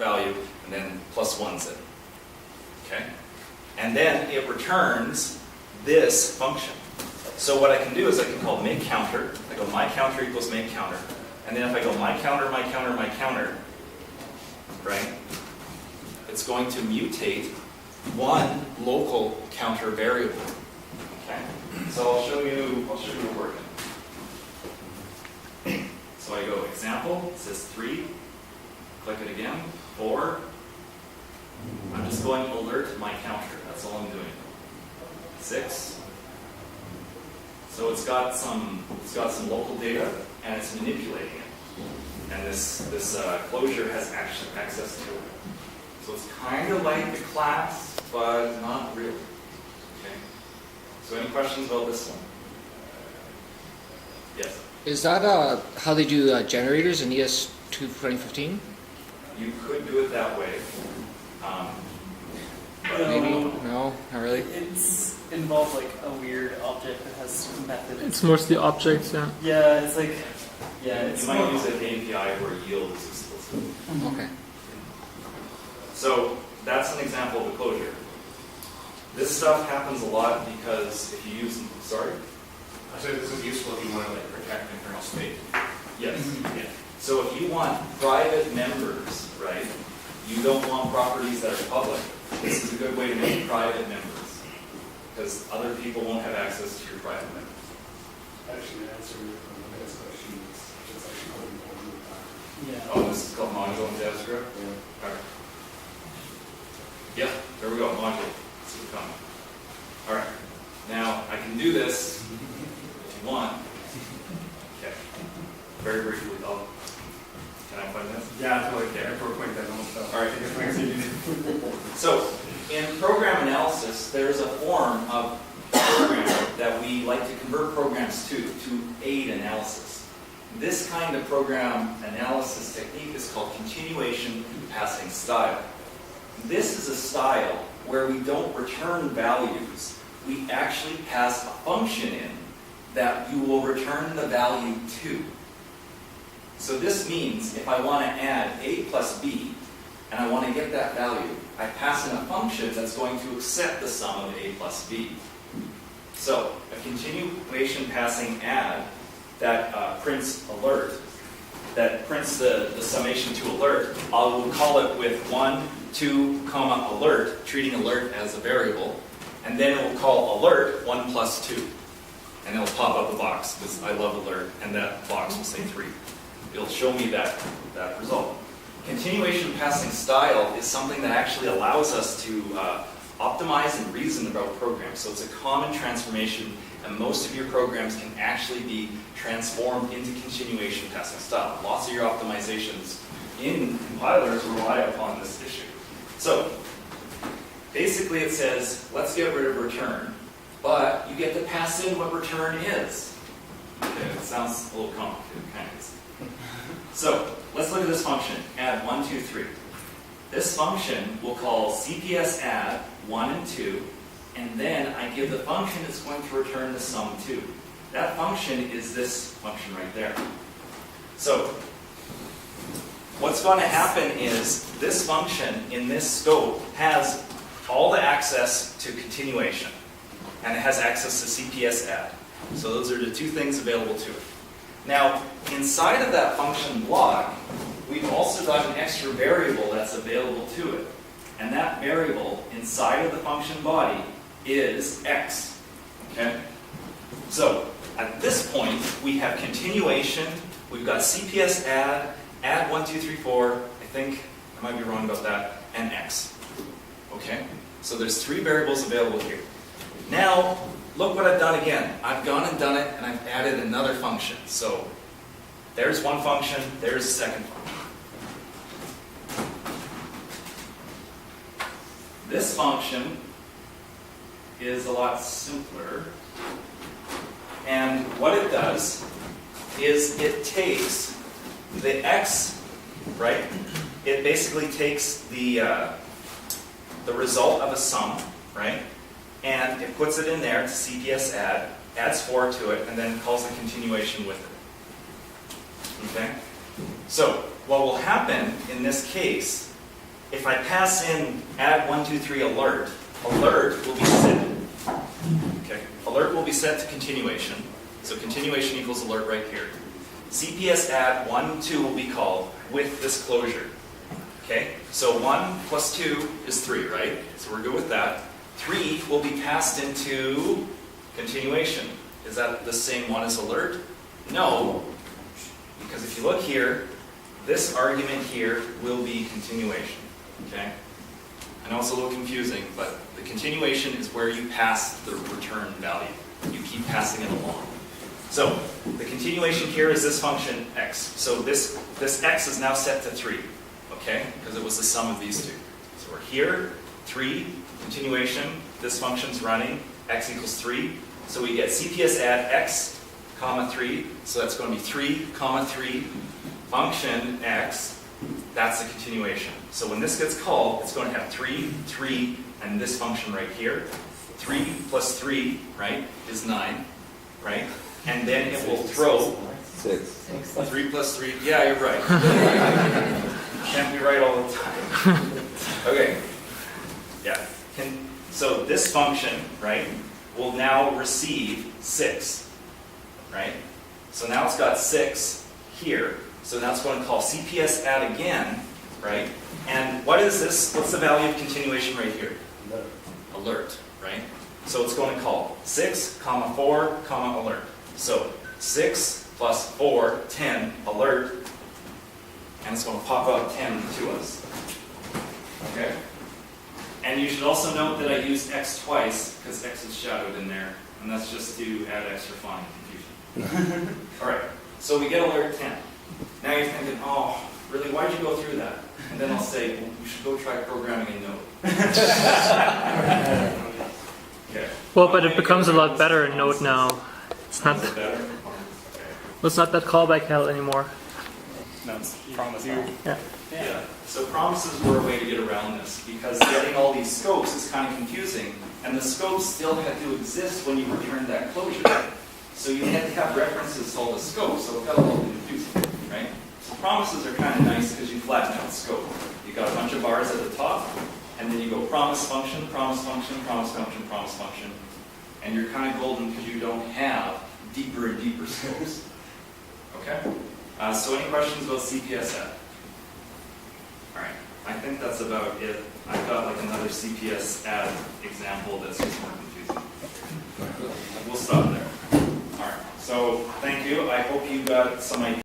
value, and then +1's it. Okay? And then it returns this function. So what I can do is I can call make counter. I go my counter equals make counter. And then if I go my counter, my counter, my counter, right? It's going to mutate one local counter variable. Okay? So I'll show you it working. So I go example, it says 3, click it again, 4. I'm just going alert my counter, that's all I'm doing. 6. So it's got some local data and it's manipulating it. And this closure has access to it. So it's kind of like the class, but not really. Okay. So any questions about this one? Yes? Is that how they do generators in ES2 2015? You could do it that way. But Maybe? No, not really. It's involved like a weird object that has certain methods. It's mostly objects, yeah. Yeah, it's like, yeah, it's you might use an API where yield is explicit. Okay. So that's an example of a closure. This stuff happens a lot because if you use, sorry? I said this is useful if you want to like protect internal state. Yes. Yeah. So if you want private members, right, you don't want properties that are public. This is a good way to make private members because other people won't have access to your private members. Actually, the answer from the next question is it's actually called an module pattern. Yeah. Oh, this is called module in JavaScript? Yeah. All right. Yeah, there we go, module. This is coming. All right. Now, I can do this if you want. Okay. Very briefly, can I find this? Yeah, totally. Yeah, for a quick demo. All right. So, in program analysis, there's a form of program that we like to convert programs to aid analysis. This kind of program analysis technique is called continuation passing style. This is a style where we don't return values. We actually pass a function in that you will return the value to. So this means if I want to add a plus b, and I want to get that value, I pass in a function that's going to accept the sum of a plus b. So a continuation passing add that prints alert, that prints the summation to alert, I will call it with 1, 2, comma, alert, treating alert as a variable, and then it will call alert 1 plus 2. And it'll pop up a box, because I love alert, and that box will say 3. It'll show me that result. Continuation passing style is something that actually allows us to optimize and reason about programs. So it's a common transformation, and most of your programs can actually be transformed into continuation passing style. Lots of your optimizations in compilers rely upon this issue. So basically it says, let's get rid of return, but you get to pass in what return is. Okay, it sounds a little complicated, kind of is. So let's look at this function, add 1, 2, 3. This function will call CPS add 1 and 2, and then I give the function that's going to return the sum 2. That function is this function right there. So what's going to happen is this function in this scope has all the access to continuation, and it has access to CPS add. So those are the two things available to it. Now, inside of that function block, we've also got an extra variable that's available to it. And that variable inside of the function body is x. Okay? So, at this point, we have continuation, we've got CPS add 1, 2, 3, 4, I think I might be wrong about that, and x. Okay? So there's 3 variables available here. Now, look what I've done again. I've gone and done it, and I've added another function. So there's one function, there's a second function. This function is a lot simpler. And what it does is it takes the x, right? It basically takes the result of a sum, right? And it puts it in there to CPS add, adds 4 to it, and then calls the continuation with it. Okay? So, what will happen in this case if I pass in add 1, 2, 3 alert, alert will be set. Okay, alert will be set to continuation. So continuation equals alert right here. CPS add 1, 2 will be called with this closure. Okay, so 1 plus 2 is 3, right? So we're good with that. 3 will be passed into continuation. Is that the same one as alert? No, because if you look here, this argument here will be continuation. Okay? I know it's a little confusing, but the continuation is where you pass the return value. You keep passing it along. So the continuation here is this function x. So this x is now set to 3, okay? Because it was the sum of these two. So we're here, 3, continuation, this function's running, x equals 3. So we get CPS add x, comma 3. So that's going to be 3, comma 3, function x. That's the continuation. So when this gets called, it's going to have 3, 3, and this function right here. 3 plus 3, right, is 9, right? And then it will throw 6. 3 plus 3. Yeah, you're right. Can't be right all the time. Okay. Yeah. So this function, right, will now receive 6, right? So now it's got 6 here. So now it's going to call CPS add again, right? And what is this? What's the value of continuation right here? Alert, right? So it's going to call 6, comma 4, comma alert. So 6 plus 4, 10, alert, and it's going to pop out 10 to us. Okay? And you should also note that I used x twice, because x is shadowed in there, and that's just to add extra fun and confusion. Alright, so we get alert 10. Now you're thinking, oh, really, why'd you go through that? And then I'll say, well, you should go try programming in Node. Okay. Well, but it becomes a lot better in Node now. It's not. Is it better? Okay. Well, it's not that callback hell anymore. No, it's promise. Yeah. Yeah. So promises were a way to get around this, because getting all these scopes is kind of confusing, and the scopes still had to exist when you returned that closure. So you had to have references to all the scopes, so it got a little confusing, right? So promises are kind of nice because you flatten out the scope. You've got a bunch of bars at the top, and then you go promise function, promise function, promise function, promise function, and you're kind of golden because you don't have deeper and deeper scopes. Okay? So any questions about CPS add? All right, I think that's about it. I've got like another CPS add example that's just more confusing. We'll stop there. All right, so thank you. I hope you got some ideas.